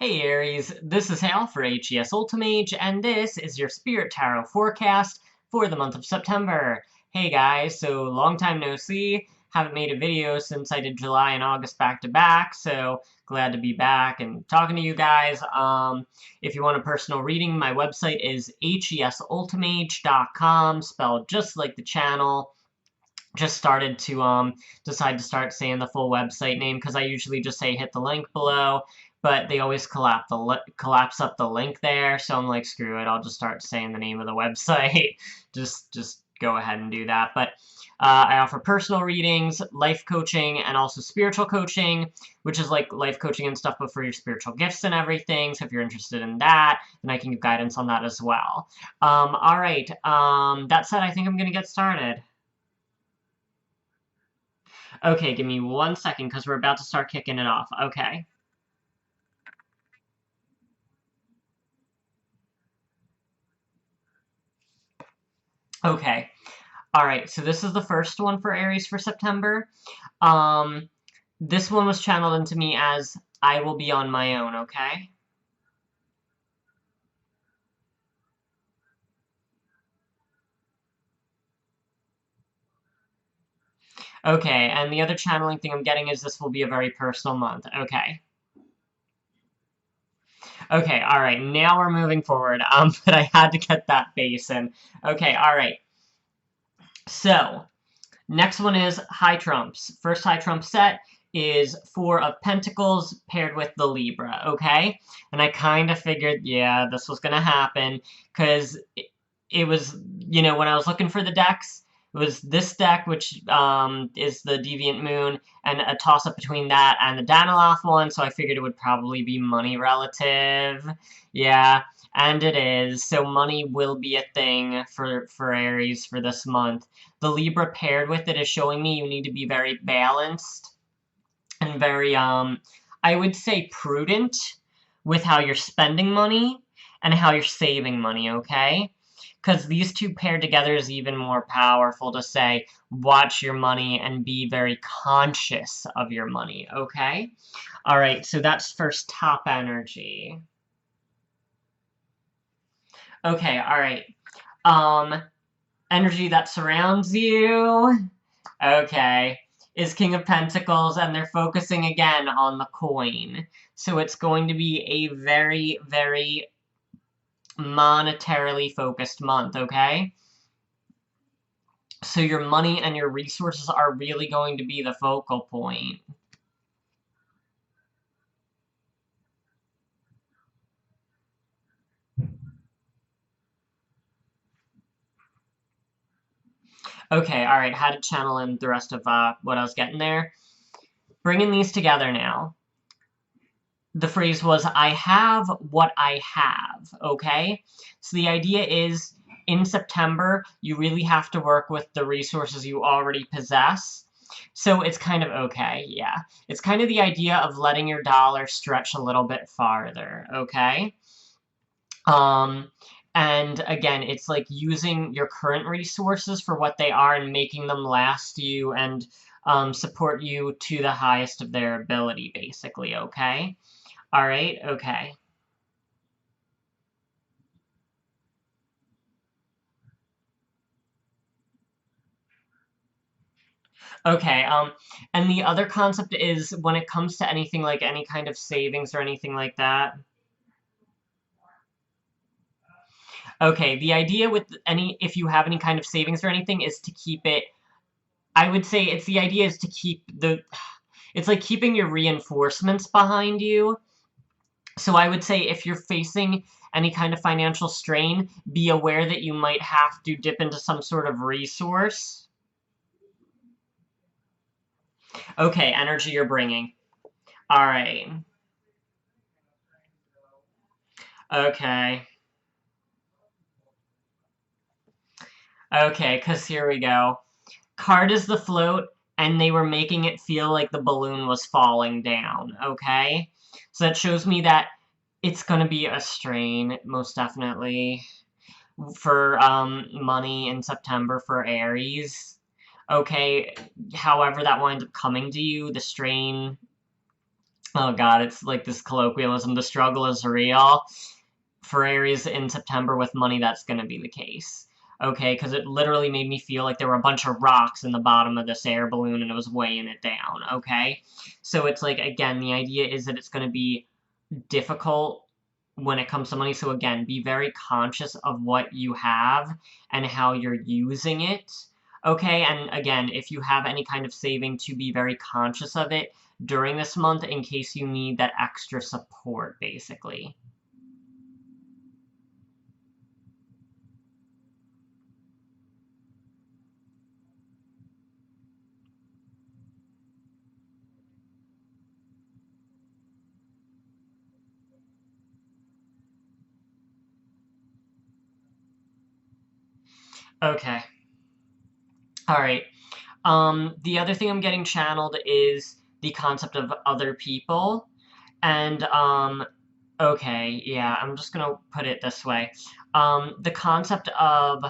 Hey Aries, this is Hal for HES Ultimage, and this is your Spirit Tarot forecast for the month of September. Hey guys, so long time no see. Haven't made a video since I did July and August back-to-back, so glad to be back and talking to you guys. If you want a personal reading, my website is hesultimage.com, spelled just like the channel. Just started to decide to start saying the full website name because I usually just say hit the link below, but they always collapse up the link there, so I'm like, screw it, I'll just start saying the name of the website. just go ahead and do that. But I offer personal readings, life coaching, and also spiritual coaching, which is like life coaching and stuff, but for your spiritual gifts and everything. So if you're interested in that, then I can give guidance on that as well. Alright, that said, I think I'm gonna get started. Okay, give me 1 second, because we're about to start kicking it off. Okay. Okay. Alright, so this is the first one for Aries for September. This one was channeled into me as, I will be on my own, okay? Okay, and the other channeling thing I'm getting is this will be a very personal month. Okay. Okay, alright, now we're moving forward. But I had to get that base in. Okay, alright. So, next one is High Trumps. First High Trump set is Four of Pentacles paired with the Libra, okay? And I kind of figured, yeah, this was going to happen, because it was, you know, when I was looking for the decks, it was this deck, which is the Deviant Moon, and a toss-up between that and the Daniloff one, so I figured it would probably be money relative. Yeah, and it is. So money will be a thing for Aries for this month. The Libra paired with it is showing me you need to be very balanced and very, I would say prudent with how you're spending money and how you're saving money, okay? Because these two paired together is even more powerful to say, watch your money and be very conscious of your money, okay? Alright, so that's first top energy. Okay, alright. Energy that surrounds you, okay, is King of Pentacles, and they're focusing again on the coin. So it's going to be a very, very monetarily focused month, okay? So your money and your resources are really going to be the focal point. Okay, alright, how to channel in the rest of what I was getting there. Bringing these together now. The phrase was, I have what I have, okay? So the idea is, in September, you really have to work with the resources you already possess. So it's kind of okay, yeah. It's kind of the idea of letting your dollar stretch a little bit farther, okay? And again, it's like using your current resources for what they are and making them last you and support you to the highest of their ability, basically, okay? Alright, okay. Okay, and the other concept is when it comes to anything like any kind of savings or anything like that. Okay, the idea with if you have any kind of savings or anything is to keep it, I would say it's the idea is to keep it's like keeping your reinforcements behind you. So I would say if you're facing any kind of financial strain, be aware that you might have to dip into some sort of resource. Okay, energy you're bringing. Alright. Okay. Okay, because here we go. Card is the float, and they were making it feel like the balloon was falling down, okay? So that shows me that it's gonna be a strain, most definitely, for money in September for Aries. Okay, however that winds up coming to you, the strain Oh god, it's like this colloquialism, the struggle is real. For Aries in September with money, that's gonna be the case. Okay, because it literally made me feel like there were a bunch of rocks in the bottom of this air balloon and it was weighing it down, okay? So it's like, again, the idea is that it's gonna be difficult when it comes to money. So again, be very conscious of what you have and how you're using it. Okay, and again, if you have any kind of saving, to be very conscious of it during this month in case you need that extra support, basically. Okay. Alright. The other thing I'm getting channeled is the concept of other people. And, okay, yeah, I'm just gonna put it this way. The concept of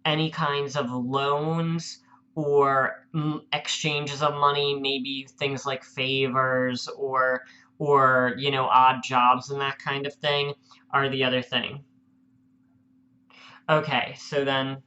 any kinds of loans or exchanges of money, maybe things like favors or, you know, odd jobs and that kind of thing, are the other thing. Okay, so then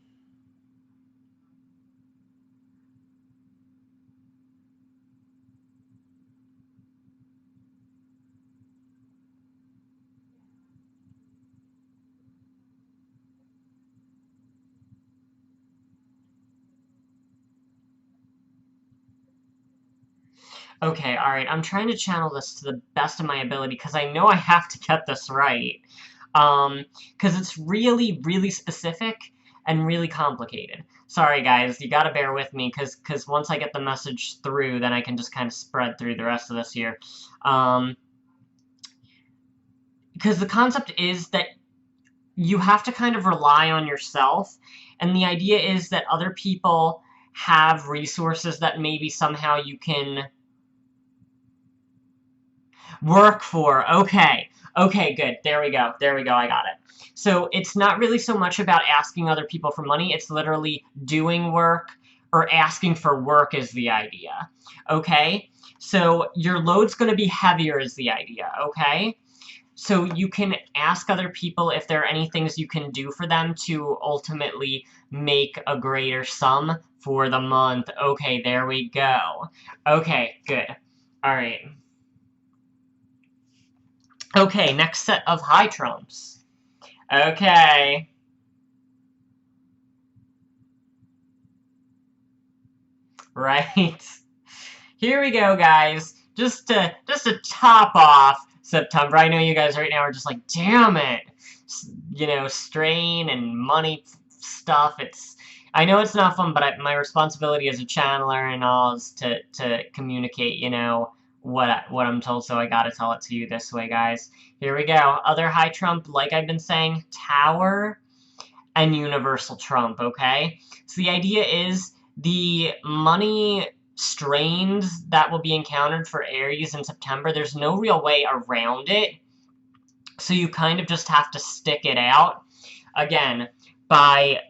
okay, alright, I'm trying to channel this to the best of my ability, because I know I have to get this right. Because it's really, really specific and really complicated. Sorry, guys, you gotta bear with me, because once I get the message through, then I can just kind of spread through the rest of this here. Because the concept is that you have to kind of rely on yourself, and the idea is that other people have resources that maybe somehow you can work for. Okay. Okay, good. There we go. There we go. I got it. So it's not really so much about asking other people for money. It's literally doing work or asking for work is the idea. Okay? So your load's going to be heavier is the idea. Okay? So you can ask other people if there are any things you can do for them to ultimately make a greater sum for the month. Okay, there we go. Okay, good. All right. Okay, next set of high trumps. Okay. Right. Here we go, guys. Just to top off September. I know you guys right now are just like, damn it. You know, strain and money stuff. I know it's not fun, but my responsibility as a channeler and all is to communicate, you know, what I'm told, so I gotta tell it to you this way, guys. Here we go. Other high trump, like I've been saying, Tower and Universal Trump, okay? So the idea is the money strains that will be encountered for Aries in September, there's no real way around it, so you kind of just have to stick it out. Again, by,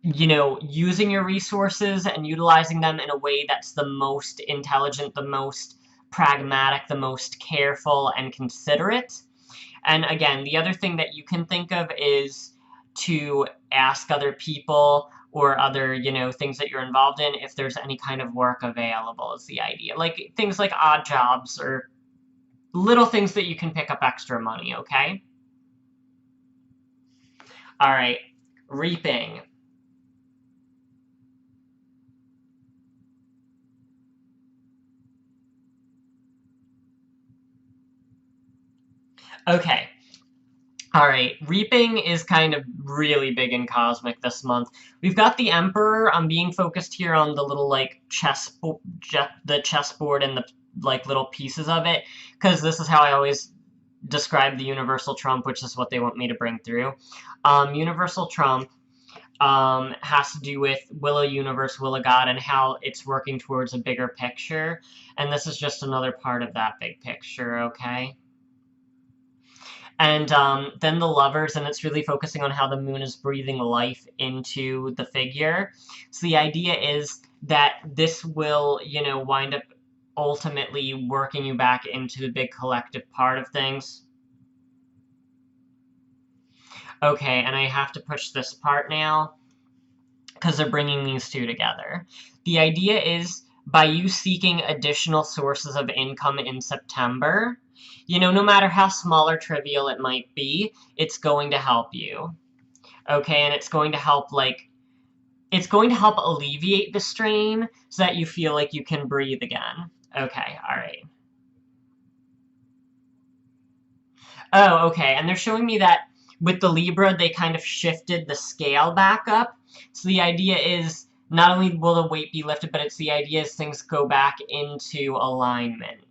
you know, using your resources and utilizing them in a way that's the most intelligent, the most pragmatic, the most careful and considerate. And again, the other thing that you can think of is to ask other people or other, you know, things that you're involved in if there's any kind of work available is the idea. Like things like odd jobs or little things that you can pick up extra money, okay? All right, reaping. Okay. All right, reaping is kind of really big in Cosmic this month. We've got the Emperor. I'm being focused here on the little like the chessboard and the like little pieces of it, because this is how I always describe the Universal Trump, which is what they want me to bring through. Universal Trump has to do with will a universe, will a god, and how it's working towards a bigger picture. And this is just another part of that big picture, okay? And then the lovers, and it's really focusing on how the moon is breathing life into the figure. So the idea is that this will, you know, wind up ultimately working you back into the big collective part of things. Okay, and I have to push this part now, because they're bringing these two together. The idea is, by you seeking additional sources of income in September, you know, no matter how small or trivial it might be, it's going to help you. Okay, and it's going to help, like, it's going to help alleviate the strain so that you feel like you can breathe again. Okay, alright. Oh, okay, and they're showing me that with the Libra, they kind of shifted the scale back up. So the idea is, not only will the weight be lifted, but it's the idea is things go back into alignment.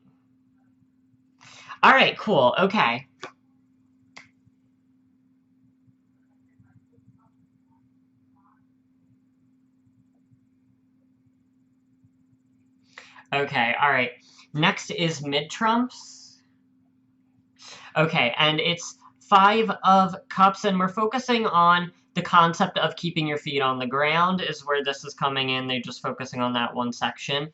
Alright, cool, okay. Okay, alright. Next is mid-trumps. Okay, and it's 5 of Cups, and we're focusing on the concept of keeping your feet on the ground is where this is coming in. They're just focusing on that one section.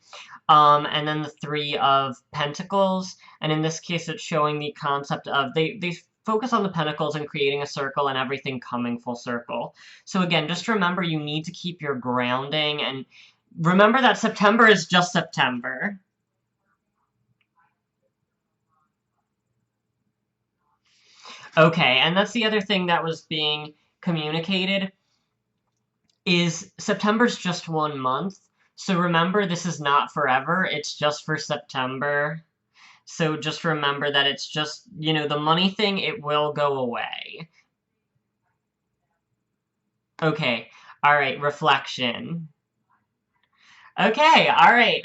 And then the 3 of Pentacles, and in this case it's showing the concept of, they focus on the pentacles and creating a circle and everything coming full circle. So again, just remember you need to keep your grounding, and remember that September is just September. Okay, and that's the other thing that was being communicated, is September's just 1 month. So remember, this is not forever, it's just for September. So just remember that it's just, you know, the money thing, it will go away. Okay, alright, reflection. Okay, alright.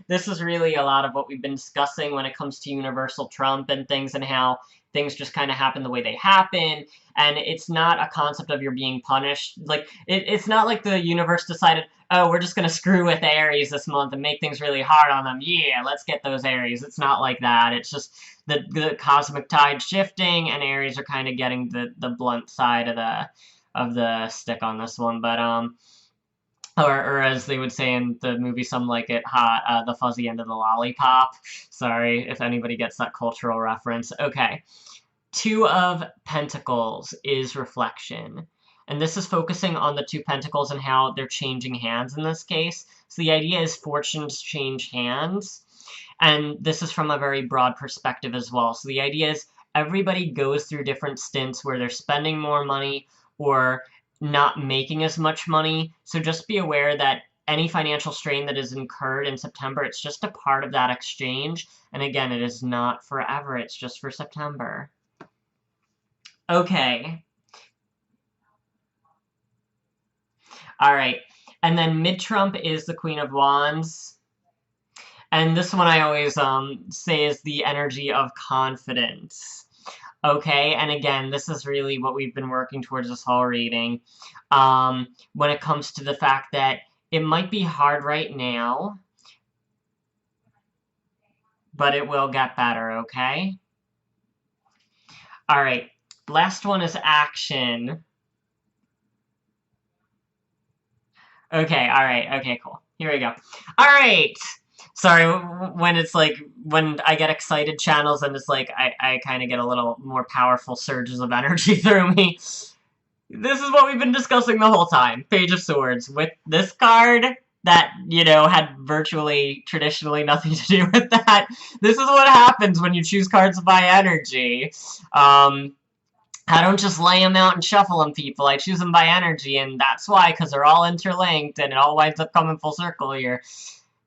This is really a lot of what we've been discussing when it comes to Universal Trump and things, and how things just kind of happen the way they happen, and it's not a concept of you're being punished. Like, it's not like the universe decided, oh, we're just gonna screw with Aries this month and make things really hard on them. Yeah, let's get those Aries. It's not like that. It's just the cosmic tide shifting, and Aries are kind of getting the blunt side of the stick on this one, but, or as they would say in the movie Some Like It Hot, the fuzzy end of the lollipop. Sorry if anybody gets that cultural reference. Okay. 2 of Pentacles is reflection. And this is focusing on the 2 pentacles and how they're changing hands in this case. So the idea is fortunes change hands. And this is from a very broad perspective as well. So the idea is everybody goes through different stints where they're spending more money or not making as much money. So just be aware that any financial strain that is incurred in September, it's just a part of that exchange. And again, it is not forever. It's just for September. Okay. Alright. And then mid-trump is the Queen of Wands. And this one I always say is the energy of confidence. Okay, and again, this is really what we've been working towards this whole reading. When it comes to the fact that it might be hard right now, but it will get better, okay? Alright, last one is action. Okay, alright, okay, cool. Here we go. Alright! Sorry, when it's like, when I get excited channels and it's like, I kind of get a little more powerful surges of energy through me. This is what we've been discussing the whole time. Page of Swords. With this card that, you know, had virtually, traditionally nothing to do with that. This is what happens when you choose cards by energy. I don't just lay them out and shuffle them, people. I choose them by energy, and that's why, because they're all interlinked, and it all winds up coming full circle here.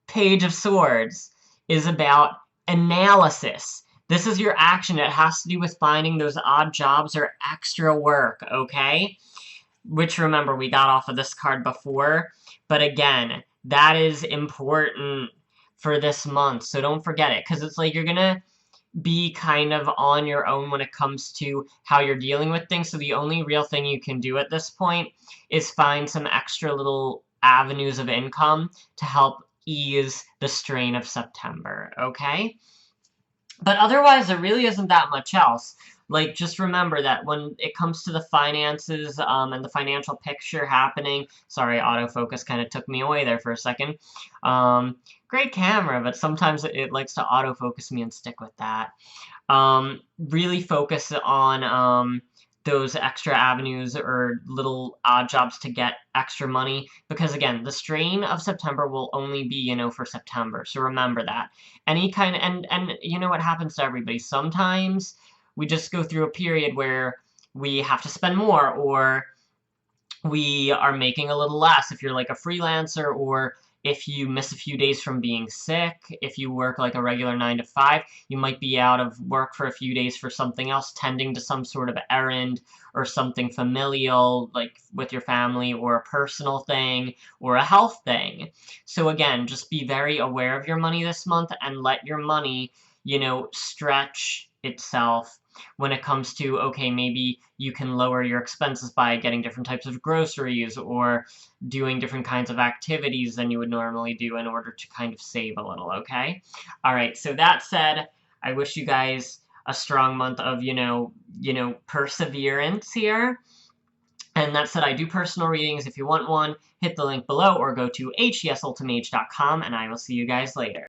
Page of Swords is about analysis. This is your action. It has to do with finding those odd jobs or extra work, okay? Which, remember, we got off of this card before. But again, that is important for this month, so don't forget it. Because it's like you're going to be kind of on your own when it comes to how you're dealing with things. So the only real thing you can do at this point is find some extra little avenues of income to help ease the strain of September, okay? But otherwise, there really isn't that much else. like, just remember that when it comes to the finances, and the financial picture happening, sorry, autofocus kind of took me away there for a second. Great camera, but sometimes it likes to autofocus me and stick with that. Really focus on, those extra avenues or little odd jobs to get extra money, because again, the strain of September will only be, for September, so remember that. Any kind of, and you know what happens to everybody, sometimes we just go through a period where we have to spend more, or we are making a little less if you're like a freelancer, or if you miss a few days from being sick. If you work like a regular 9 to 5, you might be out of work for a few days for something else, tending to some sort of errand or something familial, like with your family, or a personal thing, or a health thing. So again, just be very aware of your money this month and let your money, stretch itself when it comes to, okay, maybe you can lower your expenses by getting different types of groceries, or doing different kinds of activities than you would normally do in order to kind of save a little, okay? All right, so that said, I wish you guys a strong month of, perseverance here. And that said, I do personal readings. If you want one, hit the link below or go to hesultimage.com, and I will see you guys later.